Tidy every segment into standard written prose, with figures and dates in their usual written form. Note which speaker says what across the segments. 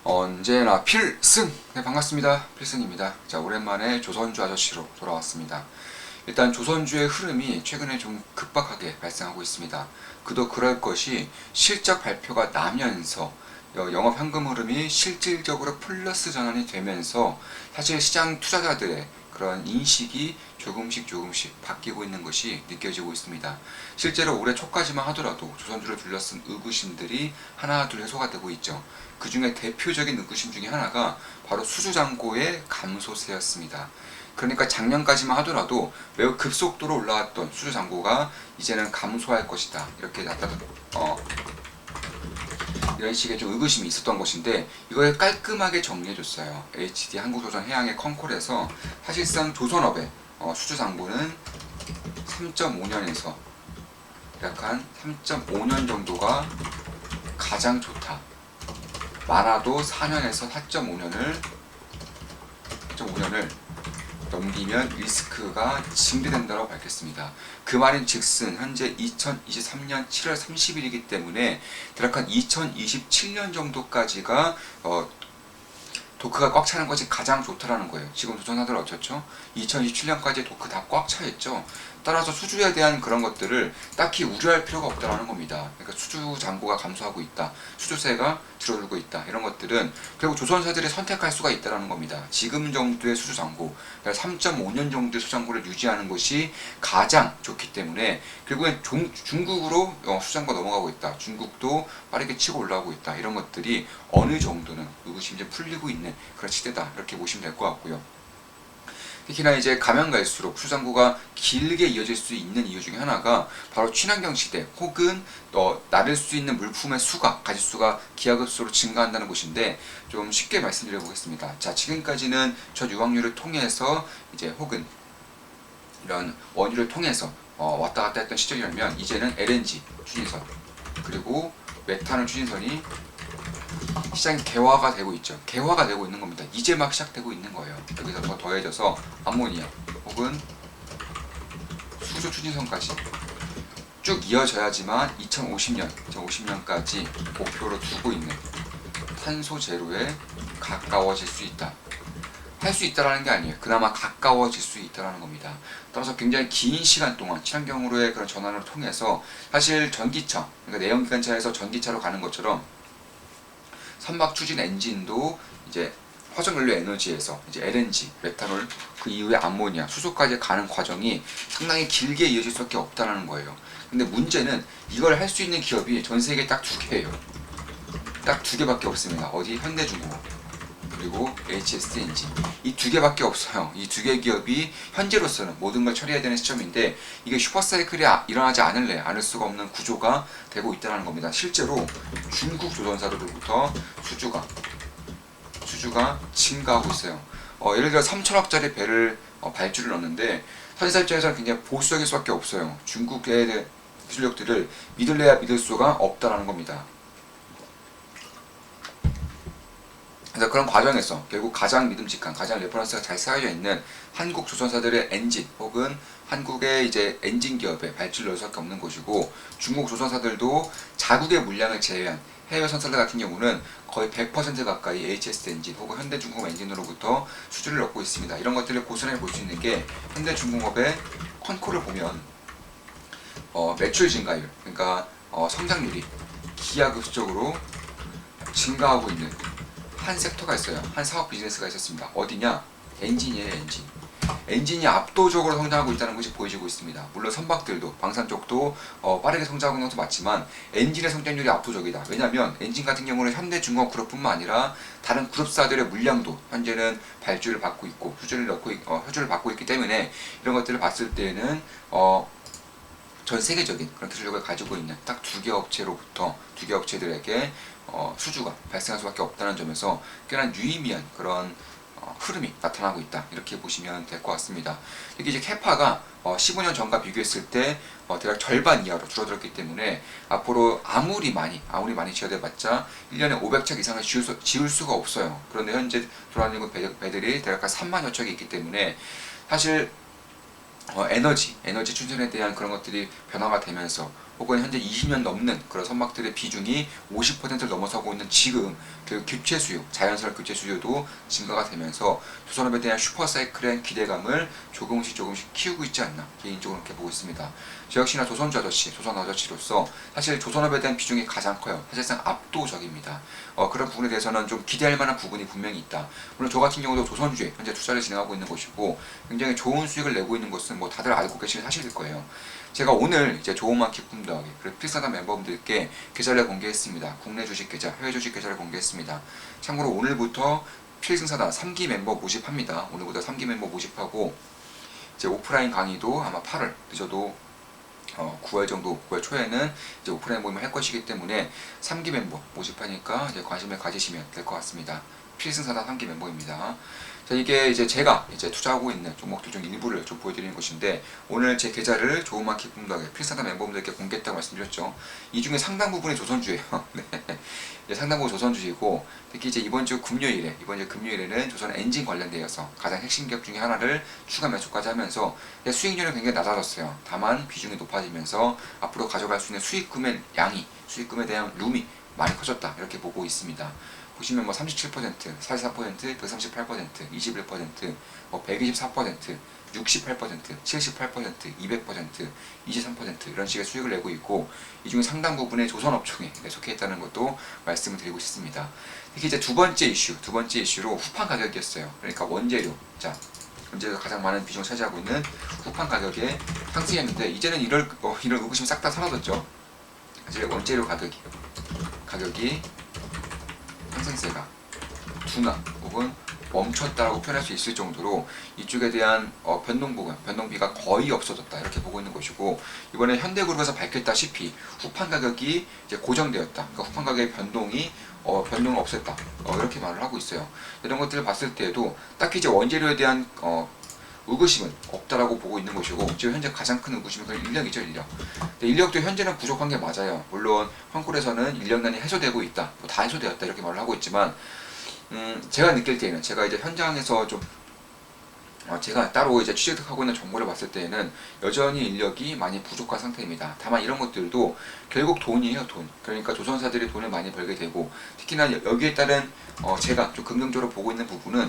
Speaker 1: 언제나 필승! 네, 반갑습니다. 필승입니다. 자, 오랜만에 조선주 아저씨로 돌아왔습니다. 일단 조선주의 흐름이 최근에 좀 급박하게 발생하고 있습니다. 그도 그럴 것이 실적 발표가 나면서 영업 현금 흐름이 실질적으로 플러스 전환이 되면서 사실 시장 투자자들의 그런 인식이 조금씩 바뀌고 있는 것이 느껴지고 있습니다. 실제로 올해 초까지만 하더라도 조선주를 둘러쓴 의구심들이 하나 둘 해소가 되고 있죠. 그 중에 대표적인 의구심 중에 하나가 바로 수주잔고의 감소세였습니다. 그러니까 작년까지만 하더라도 매우 급속도로 올라왔던 수주잔고가 이제는 감소할 것이다. 이렇게 이런 식의 좀 의구심이 있었던 것인데 이걸 깔끔하게 정리해줬어요. HD 한국조선해양의 컨콜에서 사실상 조선업의 수주잔고는 3.5년에서 약 한 3.5년 정도가 가장 좋다. 많아도 4년에서 4.5년을 넘기면 리스크가 증대된다고 밝혔습니다. 그 말인 즉슨 현재 2023년 7월 30일이기 때문에 대략 한 2027년 정도까지가 도크가 꽉 차는 것이 가장 좋다라는 거예요. 지금 조선사들 어쩌죠? 2027년까지 도크 다 꽉 차 있죠. 따라서 수주에 대한 그런 것들을 딱히 우려할 필요가 없다라는 겁니다. 그러니까 수주 잔고가 감소하고 있다, 수주세가 줄어들고 있다, 이런 것들은 결국 조선사들이 선택할 수가 있다라는 겁니다. 지금 정도의 수주 잔고, 그러니까 3.5년 정도의 수주 잔고를 유지하는 것이 가장 좋기 때문에 결국엔 중국으로 수주 잔고가 넘어가고 있다, 중국도 빠르게 치고 올라오고 있다, 이런 것들이 어느 정도는 의구심이 좀 풀리고 있는 그런 시대다, 이렇게 보시면 될 것 같고요. 특히나 이제 가면 갈수록 수장고가 길게 이어질 수 있는 이유 중에 하나가 바로 친환경 시대 혹은 나를 수 있는 물품의 수가, 가짓수가 기하급수로 증가한다는 것인데, 좀 쉽게 말씀드려 보겠습니다. 자, 지금까지는 전 유황유를 통해서 이제 혹은 이런 원유를 통해서 왔다 갔다 했던 시절이라면 이제는 LNG 추진선 그리고 메탄올 추진선이 시장이 개화가 되고 있죠. 개화가 되고 있는 겁니다. 이제 막 시작되고 있는 거예요. 여기서 더 더해져서 암모니아 혹은 수소 추진선까지 쭉 이어져야지만 2050년까지 목표로 두고 있는 탄소 제로에 가까워질 수 있다. 할 수 있다라는 게 아니에요. 그나마 가까워질 수 있다라는 겁니다. 따라서 굉장히 긴 시간 동안 친환경으로의 그런 전환을 통해서 사실 전기차, 그러니까 내연기관차에서 전기차로 가는 것처럼 선박 추진 엔진도 이제 화석연료 에너지에서 이제 LNG, 메탄올, 그 이후에 암모니아, 수소까지 가는 과정이 상당히 길게 이어질 수밖에 없다는 거예요. 근데 문제는 이걸 할 수 있는 기업이 전 세계에 딱 두 개예요. 딱 두 개밖에 없습니다. 어디? 현대중공업 그리고 HS 엔진, 이 두 개밖에 없어요. 이 두 개 기업이 현재로서는 모든 걸 처리해야 되는 시점인데 이게 슈퍼사이클이 일어나지 않을 수가 없는 구조가 되고 있다는 겁니다. 실제로 중국 조선사들로부터 수주가 증가하고 있어요. 예를 들어 3천억짜리 배를 발주를 넣는데 사실 입장에서는 굉장히 보수적일 수밖에 없어요. 중국의 기술력들을 믿을래야 믿을 수가 없다는 겁니다. 그래서 그런 과정에서 결국 가장 믿음직한, 가장 레퍼런스가 잘 쌓여져 있는 한국 조선사들의 엔진 혹은 한국의 이제 엔진 기업에 발주를 넣을 수밖에 없는 곳이고, 중국 조선사들도 자국의 물량을 제외한 해외 선사들 같은 경우는 거의 100% 가까이 HS 엔진 혹은 현대중공업 엔진으로부터 수주를 넣고 있습니다. 이런 것들을 고스란히 볼 수 있는 게 현대중공업의 컨콜을 보면 매출 증가율, 그러니까 성장률이 기하급수적으로 증가하고 있는 한 섹터가 있어요. 한 사업 비즈니스가 있었습니다. 어디냐? 엔진이에요, 엔진. 엔진이 압도적으로 성장하고 있다는 것이 보여지고 있습니다. 물론 선박들도, 방산 쪽도 빠르게 성장하는 것도 맞지만 엔진의 성장률이 압도적이다. 왜냐하면 엔진 같은 경우는 현대중공업 그룹뿐만 아니라 다른 그룹사들의 물량도 현재는 발주를 받고 있고 수주를 받고 있기 때문에 이런 것들을 봤을 때는 전 세계적인 그런 기술력을 가지고 있는 딱 두 개 업체들에게 수주가 발생할 수밖에 없다는 점에서 꽤나 유의미한 그런 흐름이 나타나고 있다, 이렇게 보시면 될 것 같습니다. 이게 이제 캐파가 15년 전과 비교했을 때 대략 절반 이하로 줄어들었기 때문에 앞으로 아무리 많이 지어대봤자 1년에 500척 이상을 지을 수가 없어요. 그런데 현재 돌아다니는 배들이 대략 한 3만여 척이 있기 때문에 사실 에너지 충전에 대한 그런 것들이 변화가 되면서 혹은 현재 20년 넘는 그런 선박들의 비중이 50%를 넘어서고 있는 지금 그 교체 수요, 자연스러운 교체 수요도 증가가 되면서 조선업에 대한 슈퍼사이클의 기대감을 조금씩 키우고 있지 않나 개인적으로 그렇게 보고 있습니다. 저 역시나 조선주 아저씨, 조선 아저씨로서 사실 조선업에 대한 비중이 가장 커요. 사실상 압도적입니다. 그런 부분에 대해서는 좀 기대할 만한 부분이 분명히 있다. 물론 저 같은 경우도 조선주에 현재 투자를 진행하고 있는 것이고 굉장히 좋은 수익을 내고 있는 것은 뭐 다들 알고 계시는 사실일 거예요. 제가 오늘 이제 좋은 마켓 꿈 더하기 그리고 필사단 멤버분들께 계좌를 공개했습니다. 국내 주식 계좌, 해외 주식 계좌를 공개했습니다. 참고로 오늘부터 필승사단 3기 멤버 모집합니다. 오늘부터 3기 멤버 모집하고 이제 오프라인 강의도 아마 8월 늦어도 9월 정도, 9월 초에는 이제 오프라인 모임을 할 것이기 때문에 3기 멤버 모집하니까 이제 관심을 가지시면 될 것 같습니다. 필승사단 3기 멤버입니다. 자, 이게 이제 제가 이제 투자하고 있는 종목들 중 일부를 좀 보여드리는 것인데 오늘 제 계좌를 좋은 마켓 꿈더하게 필사단 멤버분들께 공개했다고 말씀드렸죠. 이 중에 상당 부분이 조선주예요. 네. 상당 부분 조선주이고 특히 이제 이번 주 금요일에는 조선 엔진 관련되어서 가장 핵심 기업 중에 하나를 추가 매수까지 하면서 수익률은 굉장히 낮아졌어요. 다만 비중이 높아지면서 앞으로 가져갈 수 있는 수익금의 양이, 수익금에 대한 룸이 많이 커졌다 이렇게 보고 있습니다. 보시면 뭐 37%, 44%, 138%, 21%, 124%, 68%, 78%, 200%, 23% 이런 식의 수익을 내고 있고 이 중에 상당 부분의 조선업종에 속해 있다는 것도 말씀을 드리고 싶습니다. 특히 이제 두 번째 이슈로 후판 가격이었어요. 그러니까 원재료, 원재료가 가장 많은 비중을 차지하고 있는 후판 가격에 상승했는데 이제는 이런 의구심이 싹 다 사라졌죠. 이제 원재료 가격이 상승세가 둔화 혹은 멈췄다라고 표현할 수 있을 정도로 이쪽에 대한 변동비가 거의 없어졌다 이렇게 보고 있는 것이고 이번에 현대그룹에서 밝혔다시피 후판 가격이 이제 고정되었다. 그러니까 후판 가격의 변동을 없앴다. 이렇게 말을 하고 있어요. 이런 것들을 봤을 때에도 딱히 이제 원재료에 대한 의구심은 없다라고 보고 있는 것이고 지금 현재 가장 큰 의구심은 인력이죠. 인력도 현재는 부족한 게 맞아요. 물론 황골에서는 인력난이 해소되고 있다, 다 해소되었다 이렇게 말을 하고 있지만 제가 느낄 때에는 제가 이제 현장에서 좀 제가 따로 이제 취재하고 있는 정보를 봤을 때에는 여전히 인력이 많이 부족한 상태입니다. 다만 이런 것들도 결국 돈이에요, 돈. 그러니까 조선사들이 돈을 많이 벌게 되고 특히나 여기에 따른 제가 좀 긍정적으로 보고 있는 부분은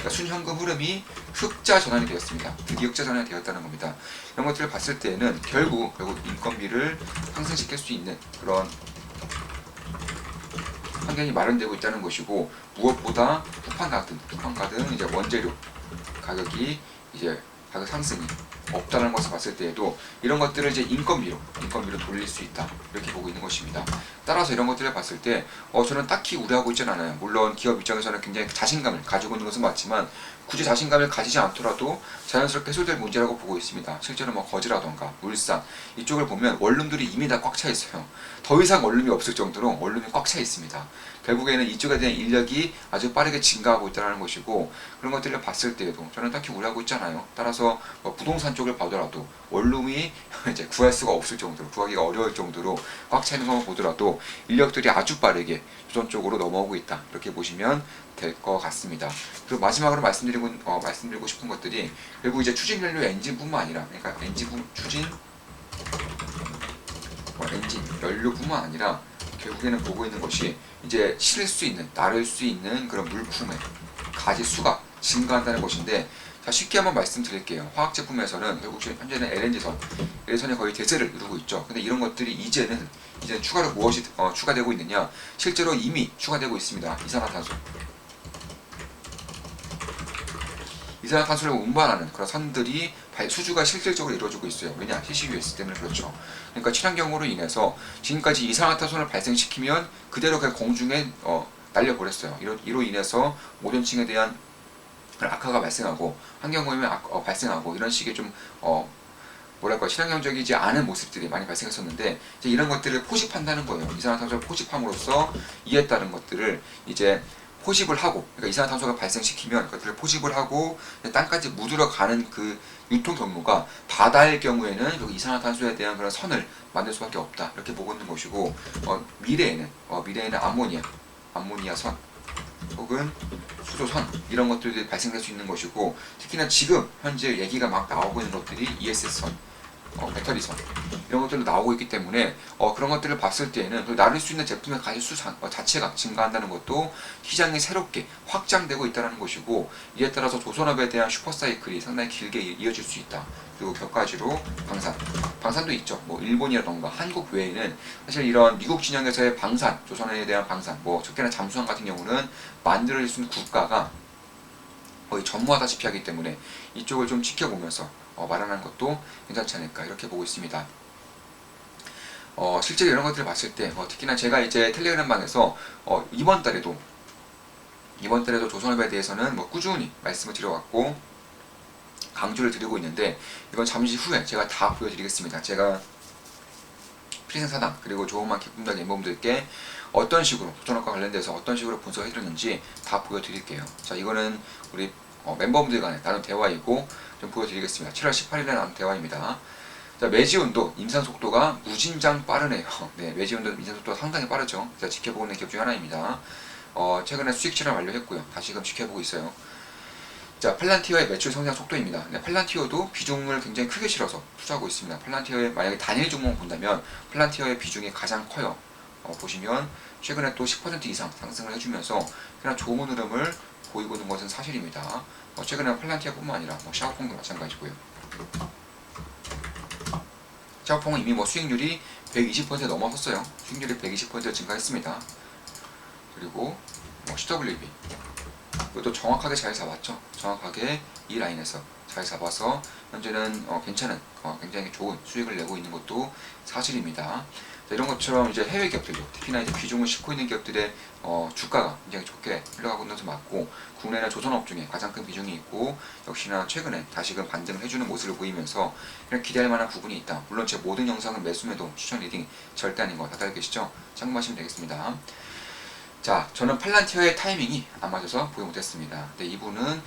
Speaker 1: 순현금 흐름이 흑자 전환이 되었습니다. 드디어 흑자 전환이 되었다는 겁니다. 이런 것들을 봤을 때에는 결국 인건비를 상승시킬 수 있는 그런 환경이 마련되고 있다는 것이고 무엇보다 후판 가든 이제 원재료 가격이 이제 가격 상승이 없다는 것을 봤을 때에도 이런 것들을 이제 인건비로 돌릴 수 있다 이렇게 보고 있는 것입니다. 따라서 이런 것들을 봤을 때 저는 딱히 우려하고 있지는 않아요. 물론 기업 입장에서는 굉장히 자신감을 가지고 있는 것은 맞지만 굳이 자신감을 가지지 않더라도 자연스럽게 해소될 문제라고 보고 있습니다. 실제로 뭐 거지라던가 울산 이쪽을 보면 원룸들이 이미 다 꽉 차 있어요. 더 이상 원룸이 없을 정도로 원룸이 꽉 차 있습니다. 결국에는 이쪽에 대한 인력이 아주 빠르게 증가하고 있다는 것이고 그런 것들을 봤을 때에도 저는 딱히 우려하고 있잖아요. 따라서 부동산 쪽을 봐더라도 원룸이 이제 구할 수가 없을 정도로 구하기가 어려울 정도로 꽉 차 있는 것만 보더라도 인력들이 아주 빠르게 조선 쪽으로 넘어오고 있다 이렇게 보시면 될 것 같습니다. 그리고 마지막으로 말씀드리고 싶은 것들이 결국 이제 추진 연료 엔진뿐만 아니라 그러니까 엔진 연료뿐만 아니라 결국에는 보고 있는 것이 이제 실을 수 있는 나를 수 있는 그런 물품의 가지 수가 증가한다는 것인데 자, 쉽게 한번 말씀드릴게요. 화학 제품에서는 결국 현재는 LNG선이 거의 대세를 이루고 있죠. 근데 이런 것들이 이제는 추가로 무엇이 추가되고 있느냐? 실제로 이미 추가되고 있습니다. 이산화탄소를 운반하는 그런 선들이 수주가 실질적으로 이루어지고 있어요. 왜냐? CCUS 때문에 그렇죠. 그러니까 친환경으로 인해서 지금까지 이산화탄소를 발생시키면 그대로 그냥 공중에 날려버렸어요. 이로 인해서 오존층에 대한 악화가 발생하고 환경오염이 발생하고 이런 식의 좀 친환경적이지 않은 모습들이 많이 발생했었는데 이제 이런 것들을 포집한다는 거예요. 이산화탄소를 포집함으로써 이에 따른 것들을 이제 포집을 하고 그러니까 이산화탄소가 발생시키면 그것들을 포집을 하고 땅까지 묻으러 가는 그 유통 경로가 바다일 경우에는 여기 이산화탄소에 대한 그런 선을 만들 수밖에 없다 이렇게 보고 있는 것이고 미래에는 암모니아선 혹은 수소선 이런 것들이 발생될 수 있는 것이고 특히나 지금 현재 얘기가 막 나오고 있는 것들이 ESS선 배터리선 이런 것들도 나오고 있기 때문에 그런 것들을 봤을 때에는 나를 수 있는 제품의 가짓수 자체가 증가한다는 것도 시장이 새롭게 확장되고 있다는 것이고, 이에 따라서 조선업에 대한 슈퍼사이클이 상당히 길게 이어질 수 있다. 그리고 격가지로 방산도 있죠. 뭐 일본이라던가 한국 외에는 사실 이런 미국 진영에서의 방산, 조선에 대한 방산, 뭐 적게나 잠수함 같은 경우는 만들어질 수 있는 국가가 거의 전무하다시피 하기 때문에 이쪽을 좀 지켜보면서 마련하는 것도 괜찮지 않을까 이렇게 보고 있습니다. 실제로 이런 것들을 봤을 때 특히나 제가 이제 텔레그램 방에서 이번 달에도 조선업에 대해서는 뭐 꾸준히 말씀을 드려왔고 강조를 드리고 있는데, 이건 잠시 후에 제가 다 보여드리겠습니다. 제가 필생사당 그리고 조금만 기쁨당 멤버분들께 어떤 식으로 조선업과 관련돼서 어떤 식으로 분석을 해드렸는지 다 보여드릴게요. 자, 이거는 우리 멤버분들 간에 나눈 대화이고 좀 보여드리겠습니다. 7월 18일에 나눈 대화입니다. 자, 매지온도 임상 속도가 무진장 빠르네요. 네, 매지온도 임상 속도가 상당히 빠르죠. 자, 지켜보고 있는 기업 중 하나입니다. 최근에 수익 실현 완료했고요. 다시금 지켜보고 있어요. 자, 팔란티어의 매출 성장 속도입니다. 네, 팔란티어도 비중을 굉장히 크게 실어서 투자하고 있습니다. 팔란티어의 만약에 단일 종목을 본다면 팔란티어의 비중이 가장 커요. 보시면 최근에 또 10% 이상 상승을 해주면서 그냥 좋은 흐름을 보이고 있는 것은 사실입니다. 최근에 팔란티어뿐만 아니라 샤오퐁도 마찬가지고요. 샤오퐁은 이미 수익률이 120% 넘어섰어요. 수익률이 120% 증가했습니다. 그리고 CWB 이것도 정확하게 잘 잡았죠. 정확하게 이 라인에서 잘 잡아서 현재는 괜찮은 굉장히 좋은 수익을 내고 있는 것도 사실입니다. 자, 이런 것처럼 이제 해외 기업들도 특히나 이제 비중을 싣고 있는 기업들의 주가가 굉장히 좋게 흘러가고 있는 것을 맞고, 국내나 조선업 중에 가장 큰 비중이 있고 역시나 최근에 다시금 반등을 해주는 모습을 보이면서 이런 기대할 만한 부분이 있다. 물론 제 모든 영상은 매수매도 추천 리딩 절대 아닌 거 다들 알고 계시죠? 참고하시면 되겠습니다. 자, 저는 팔란티어의 타이밍이 안 맞아서 보지 못했습니다. 근데 이분은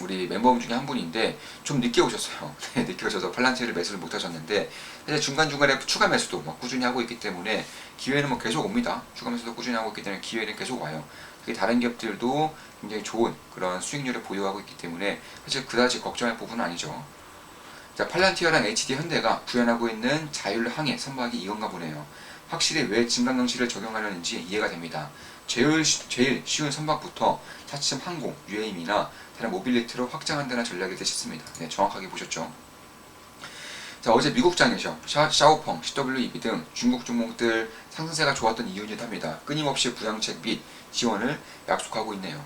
Speaker 1: 우리 멤버분 중에 한 분인데 좀 늦게 오셨어요. 네, 늦게 오셔서 팔란티어를 매수를 못 하셨는데, 사실 중간중간에 추가 매수도 꾸준히 하고 있기 때문에 기회는 계속 옵니다. 추가 매수도 꾸준히 하고 있기 때문에 기회는 계속 와요. 특히 다른 기업들도 굉장히 좋은 그런 수익률을 보유하고 있기 때문에 사실 그다지 걱정할 부분은 아니죠. 자, 팔란티어랑 HD 현대가 구현하고 있는 자율항해 선박이 이건가 보네요. 확실히 왜 진강경치를 적용하려는지 이해가 됩니다. 제일 쉬운 선박부터 차츰 항공, UAM이나 다른 모빌리티로 확장한다는 전략이 되셨습니다. 네, 정확하게 보셨죠. 자, 어제 미국장에서 샤오펑, CWEB 등 중국 종목들 상승세가 좋았던 이유이기도 합니다. 끊임없이 부양책 및 지원을 약속하고 있네요.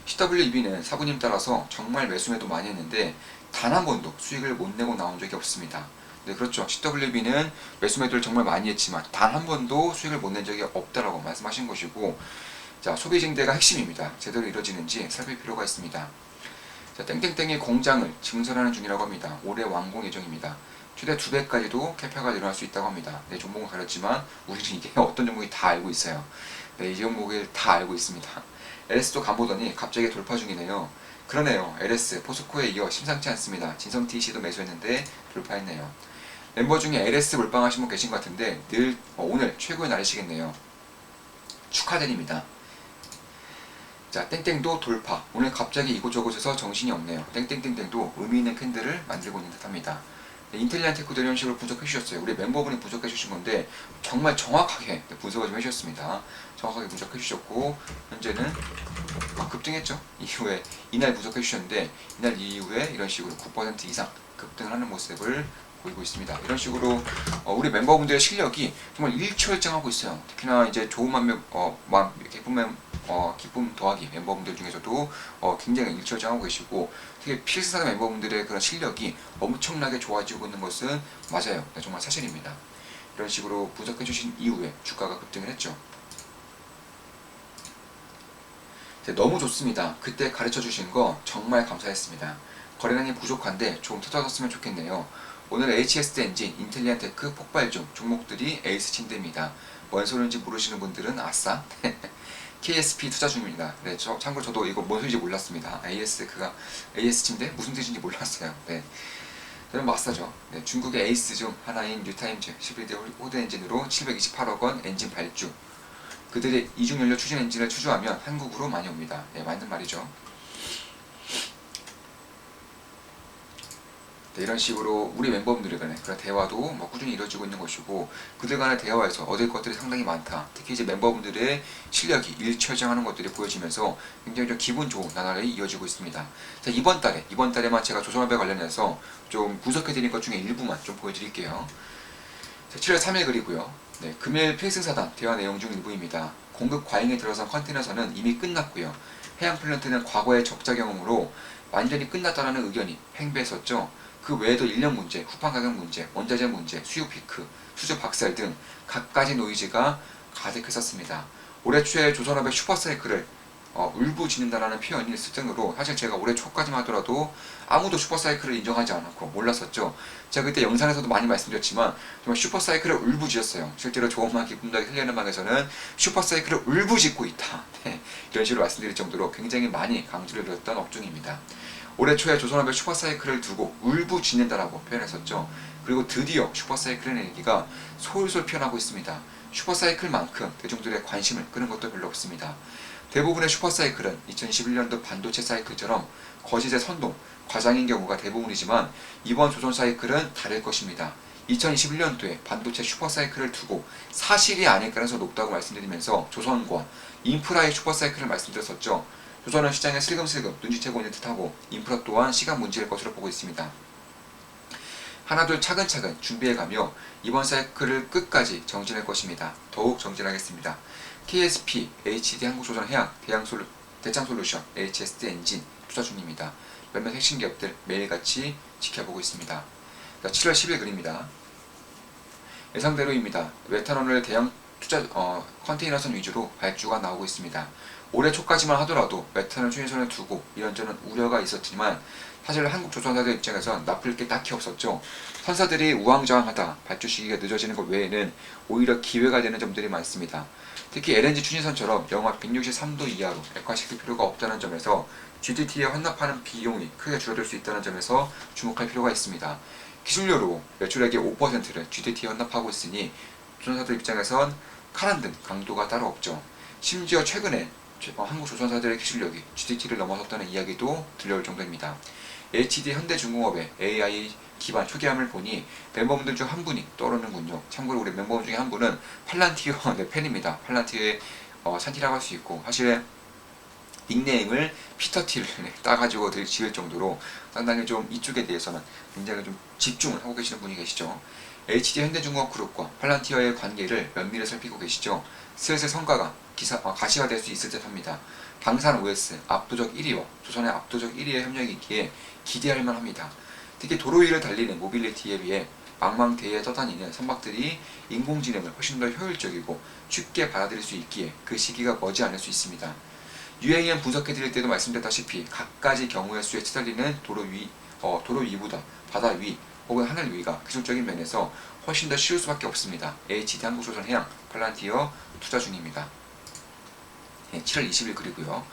Speaker 1: CWEB는 사부님 따라서 정말 매수매도 많이 했는데 단 한 번도 수익을 못 내고 나온 적이 없습니다. 네, 그렇죠. CWB는 매수매도를 정말 많이 했지만 단 한 번도 수익을 못 낸 적이 없다라고 말씀하신 것이고, 자, 소비 증대가 핵심입니다. 제대로 이루어지는지 살필 필요가 있습니다. 자, 땡땡땡의 공장을 증설하는 중이라고 합니다. 올해 완공 예정입니다. 최대 2배까지도 캐파가 늘어날 수 있다고 합니다. 네, 종목은 가렸지만 우리는 이게 어떤 종목이 다 알고 있어요. 네, 이 종목을 다 알고 있습니다. LS도 가보더니 갑자기 돌파 중이네요. 그러네요. LS, 포스코에 이어 심상치 않습니다. 진성TC도 매수했는데 돌파했네요. 멤버 중에 LS 몰빵하신 분 계신 것 같은데 오늘 최고의 날이시겠네요. 축하드립니다. 자, 땡땡도 돌파. 오늘 갑자기 이곳저곳에서 정신이 없네요. 땡땡땡땡도 의미 있는 캔들을 만들고 있는 듯 합니다. 네, 인텔리안테크도 이런 식으로 분석해 주셨어요. 우리 멤버분이 분석해 주신 건데 정말 정확하게 분석을 좀 해주셨습니다. 정확하게 분석해 주셨고 현재는 급등했죠. 이후에 이날 분석해 주셨는데 이날 이후에 이런 식으로 9% 이상 급등을 하는 모습을 보이고 있습니다. 이런 식으로 우리 멤버분들의 실력이 정말 일취월장하고 있어요. 특히나 이제 좋은 기쁨 더하기 멤버분들 중에서도 굉장히 일취월장하고 계시고, 특히 필사단 멤버분들의 그런 실력이 엄청나게 좋아지고 있는 것은 맞아요. 네, 정말 사실입니다. 이런 식으로 분석해 주신 이후에 주가가 급등을 했죠. 네, 너무 좋습니다. 그때 가르쳐 주신 거 정말 감사했습니다. 거래량이 부족한데 좀 터졌으면 좋겠네요. 오늘 HS 엔진, 인텔리안테크 폭발 중 종목들이 에이스 침대입니다. 뭔 소리인지 모르시는 분들은 아싸 KSP 투자 중입니다. 네, 참고로 저도 이거 뭔 소리인지 몰랐습니다. AS 침대? 무슨 뜻인지 몰랐어요. 네, 저는 마스터죠. 네, 중국의 에이스 중 하나인 뉴타임즈 11대 호드 엔진으로 728억 원 엔진 발주. 그들의 이중연료 추진 엔진을 추주하면 한국으로 많이 옵니다. 네, 맞는 말이죠. 네, 이런 식으로 우리 멤버분들 간의 그런 대화도 뭐 꾸준히 이루어지고 있는 것이고, 그들 간의 대화에서 얻을 것들이 상당히 많다. 특히 이제 멤버분들의 실력이 일취월장하는 것들이 보여지면서 굉장히 좀 기분 좋은 나날이 이어지고 있습니다. 자, 이번 달에만 제가 조선업에 관련해서 좀 분석해드린 것 중에 일부만 좀 보여드릴게요. 자, 7월 3일 글이고요. 네, 금일 필승사단 대화 내용 중 일부입니다. 공급 과잉에 들어선 컨테이너선은 이미 끝났고요. 해양 플랜트는 과거의 적자 경험으로 완전히 끝났다라는 의견이 팽배했었죠. 그 외에도 인력 문제, 후판 가격 문제, 원자재 문제, 수요 피크, 수주 박살 등 갖가지 노이즈가 가득했었습니다. 올해 초에 조선업의 슈퍼사이클을 울부짖는다라는 표현이 있을 정도로, 사실 제가 올해 초까지만 하더라도 아무도 슈퍼사이클을 인정하지 않았고 몰랐었죠. 제가 그때 영상에서도 많이 말씀드렸지만 정말 슈퍼사이클을 울부짖었어요. 실제로 좋은만 기쁨나게 흘리는 방에서는 슈퍼사이클을 울부짖고 있다. 네, 이런 식으로 말씀드릴 정도로 굉장히 많이 강조를 드렸던 업종입니다. 올해 초에 조선업의 슈퍼사이클을 두고 울부짖는다라고 표현했었죠. 그리고 드디어 슈퍼사이클의 얘기가 솔솔 피어나고 있습니다. 슈퍼사이클만큼 대중들의 관심을 끄는 것도 별로 없습니다. 대부분의 슈퍼사이클은 2021년도 반도체 사이클처럼 거짓의 선동, 과장인 경우가 대부분이지만 이번 조선 사이클은 다를 것입니다. 2021년도에 반도체 슈퍼사이클을 두고 사실이 아닐 가능성이 높다고 말씀드리면서 조선과 인프라의 슈퍼사이클을 말씀드렸었죠. 조선은 시장에 슬금슬금 눈치채고 있는 듯하고 인프라 또한 시간 문제일 것으로 보고 있습니다. 하나둘 차근차근 준비해가며 이번 사이클을 끝까지 정진할 것입니다. 더욱 정진하겠습니다. KSP, HD 한국조선해양, 대창솔루션, HSD 엔진 투자 중입니다. 몇몇 핵심 기업들 매일같이 지켜보고 있습니다. 7월 10일 글입니다. 예상대로입니다. 메탄올을 대형 투자 컨테이너선 위주로 발주가 나오고 있습니다. 올해 초까지만 하더라도 메탄올 추진선을 두고 이런저런 우려가 있었지만 사실 한국 조선사들 입장에선 나쁠 게 딱히 없었죠. 선사들이 우왕좌왕하다 발주 시기가 늦어지는 것 외에는 오히려 기회가 되는 점들이 많습니다. 특히 LNG 추진선처럼 영하 163도 이하로 액화시킬 필요가 없다는 점에서 GTT에 환납하는 비용이 크게 줄어들 수 있다는 점에서 주목할 필요가 있습니다. 기술료로 매출액의 5%를 GTT에 환납하고 있으니 조선사들 입장에선 칼한등 강도가 따로 없죠. 심지어 최근에 한국 조선사들의 기술력이 GTT를 넘어섰다는 이야기도 들려올 정도입니다. HD 현대중공업의 AI 기반 초기함을 보니 멤버분들 중 한 분이 떠오르는군요. 참고로 우리 멤버분 중에 한 분은 팔란티어 팬입니다. 팔란티어의 산티라고 할 수 있고, 사실 닉네임을 피터티를 따가지고 지을 정도로 상당히 좀 이쪽에 대해서는 굉장히 좀 집중을 하고 계시는 분이 계시죠. HD 현대중공업 그룹과 팔란티어의 관계를 면밀히 살피고 계시죠. 슬슬 성과가 가시화될 수 있을 듯 합니다. 방산 OS 압도적 1위와 조선의 압도적 1위의 협력이기에 기대할 만합니다. 특히 도로 위를 달리는 모빌리티에 비해 망망대해에 떠다니는 선박들이 인공지능을 훨씬 더 효율적이고 쉽게 받아들일 수 있기에 그 시기가 머지않을 수 있습니다. UAM 분석해드릴 때도 말씀드렸다시피 각가지 경우의 수에 치달리는 도로 위보다 바다 위 혹은 하늘 위가 기술적인 면에서 훨씬 더 쉬울 수밖에 없습니다. HD 한국조선해양 팔란티어 투자 중입니다. 7월 20일 글이고요.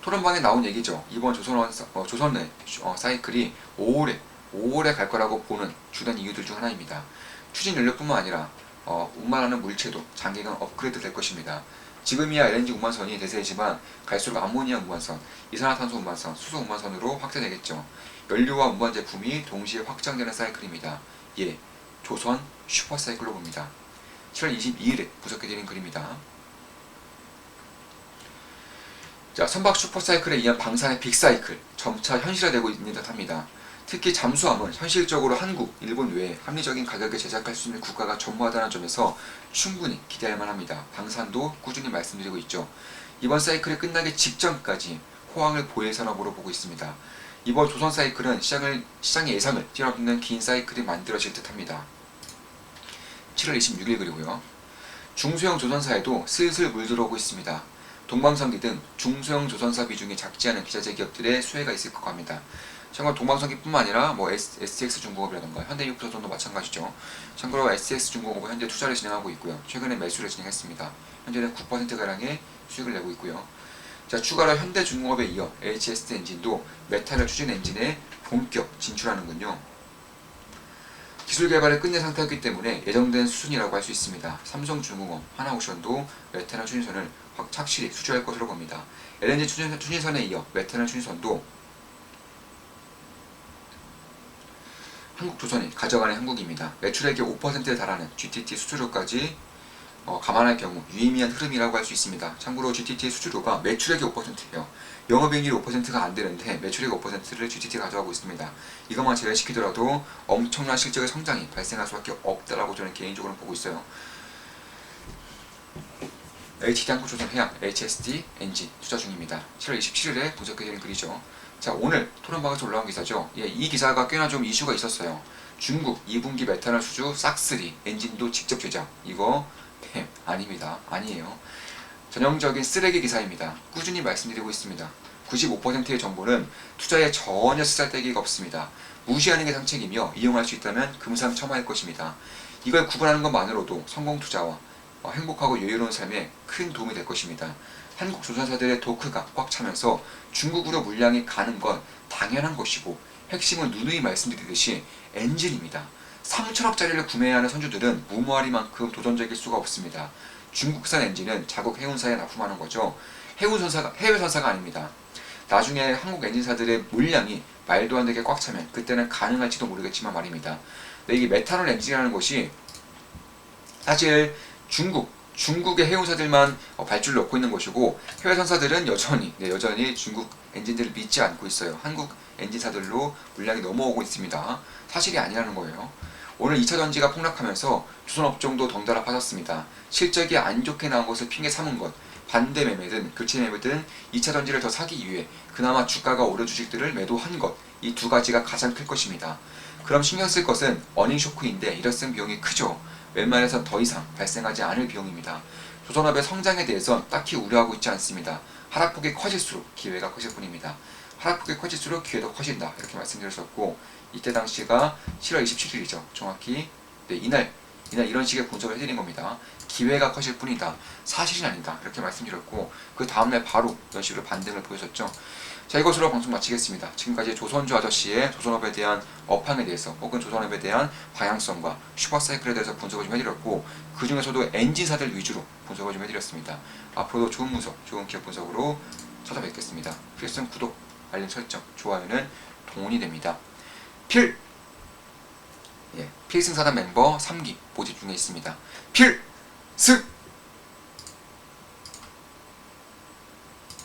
Speaker 1: 토론방에 나온 얘기죠. 이번 조선의 사이클이 5월에 갈 거라고 보는 주된 이유들 중 하나입니다. 추진 연료뿐만 아니라 운반하는 물체도 장기간 업그레이드 될 것입니다. 지금이야 LNG 운반선이 대세이지만 갈수록 암모니아 운반선, 이산화탄소 운반선, 수소 운반선으로 확대되겠죠. 연료와 운반 제품이 동시에 확장되는 사이클입니다. 예, 조선 슈퍼사이클로 봅니다. 7월 22일에 분석해드린 글입니다. 자, 선박 슈퍼사이클에 의한 방산의 빅사이클 점차 현실화되고 있는 듯합니다. 특히 잠수함은 현실적으로 한국, 일본 외에 합리적인 가격에 제작할 수 있는 국가가 전무하다는 점에서 충분히 기대할 만합니다. 방산도 꾸준히 말씀드리고 있죠. 이번 사이클이 끝나기 직전까지 호황을 보일 산업으로 보고 있습니다. 이번 조선 사이클은 시장의 예상을 뛰어넘는 긴 사이클이 만들어질 듯합니다. 7월 26일 글이고요. 중소형 조선사에도 슬슬 물들어오고 있습니다. 동방성기 등 중소형 조선사 비중이 작지 않은 기자재 기업들의 수혜가 있을 것 같습니다. 참고로 동방성기뿐만 아니라 SX중공업이라던가 현대육조선도 마찬가지죠. 참고로 SX중공업은 현재 투자를 진행하고 있고요. 최근에 매수를 진행했습니다. 현재는 9%가량의 수익을 내고 있고요. 자, 추가로 현대중공업에 이어 HSD 엔진도 메탄올 추진 엔진에 본격 진출하는군요. 기술 개발을 끝낸 상태였기 때문에 예정된 수순이라고 할 수 있습니다. 삼성중공업, 하나옵션도 메탄올 추진선을 착실히 수주할 것으로 봅니다. LNG 추진선에 이어 메탄올 추진선도 한국조선이 가져가는 한국입니다. 매출액의 5%에 달하는 GTT 수주료까지 감안할 경우 유의미한 흐름이라고 할 수 있습니다. 참고로 GTT 수주료가 매출액의 5%예요. 영업이익률이 5%가 안 되는데 매출액 5%를 GTT가 가져가고 있습니다. 이것만 제외시키더라도 엄청난 실적의 성장이 발생할 수밖에 없다라고 저는 개인적으로 보고 있어요. HT 한국조선해양 HST 엔진 투자 중입니다. 7월 27일에 분석해드린 글이죠. 자, 오늘 토론방에서 올라온 기사죠. 예, 이 기사가 꽤나 좀 이슈가 있었어요. 중국 2분기 메탄올 수주 싹3 엔진도 직접 제작. 이거 아닙니다. 아니에요. 전형적인 쓰레기 기사입니다. 꾸준히 말씀드리고 있습니다. 95%의 정보는 투자에 전혀 쓰잘데기가 없습니다. 무시하는 게 상책이며 이용할 수 있다면 금상첨화할 것입니다. 이걸 구분하는 것만으로도 성공 투자와 행복하고 여유로운 삶에 큰 도움이 될 것입니다. 한국 조선사들의 토크가 꽉 차면서 중국으로 물량이 가는 건 당연한 것이고 핵심은 누누이 말씀드리듯이 엔진입니다. 3천억짜리를 구매해야 하는 선주들은 무모하리만큼 도전적일 수가 없습니다. 중국산 엔진은 자국 해운사에 납품하는 거죠. 해외 선사가 아닙니다. 나중에 한국 엔진사들의 물량이 말도 안 되게 꽉 차면 그때는 가능할지도 모르겠지만 말입니다. 근데 이게 메탄올 엔진이라는 것이 사실 중국의 해운사들만 발주를 넣고 있는 것이고 해외 선사들은 여전히 중국 엔진들을 믿지 않고 있어요. 한국 엔진사들로 물량이 넘어오고 있습니다. 사실이 아니라는 거예요. 오늘 2차 전지가 폭락하면서 조선업종도 덩달아 빠졌습니다. 실적이 안 좋게 나온 것을 핑계 삼은 것, 반대 매매든 교체 매매든 2차 전지를 더 사기 위해 그나마 주가가 오른 주식들을 매도한 것, 이 두 가지가 가장 클 것입니다. 그럼 신경 쓸 것은 어닝 쇼크인데 일회성 비용이 크죠. 웬만해선 더 이상 발생하지 않을 비용입니다. 조선업의 성장에 대해선 딱히 우려하고 있지 않습니다. 하락폭이 커질수록 기회가 커질 뿐입니다. 하락폭이 커질수록 기회도 커진다. 이렇게 말씀드렸었고 이때 당시가 7월 27일이죠. 정확히 이날 이런 식의 분석을 해드린 겁니다. 기회가 커질 뿐이다. 사실은 아니다. 이렇게 말씀드렸고 그 다음날 바로 이런 식으로 반등을 보여줬죠. 자, 이것으로 방송 마치겠습니다. 지금까지 조선주 아저씨의 조선업에 대한 업황에 대해서 혹은 조선업에 대한 방향성과 슈퍼사이클에 대해서 분석을 좀 해드렸고 그 중에서도 엔진사들 위주로 분석을 좀 해드렸습니다. 앞으로도 좋은 분석, 좋은 기업 분석으로 찾아뵙겠습니다. 필승 구독, 알림 설정, 좋아요는 동원이 됩니다. 필승사단 멤버 3기 모집 중에 있습니다. 필승!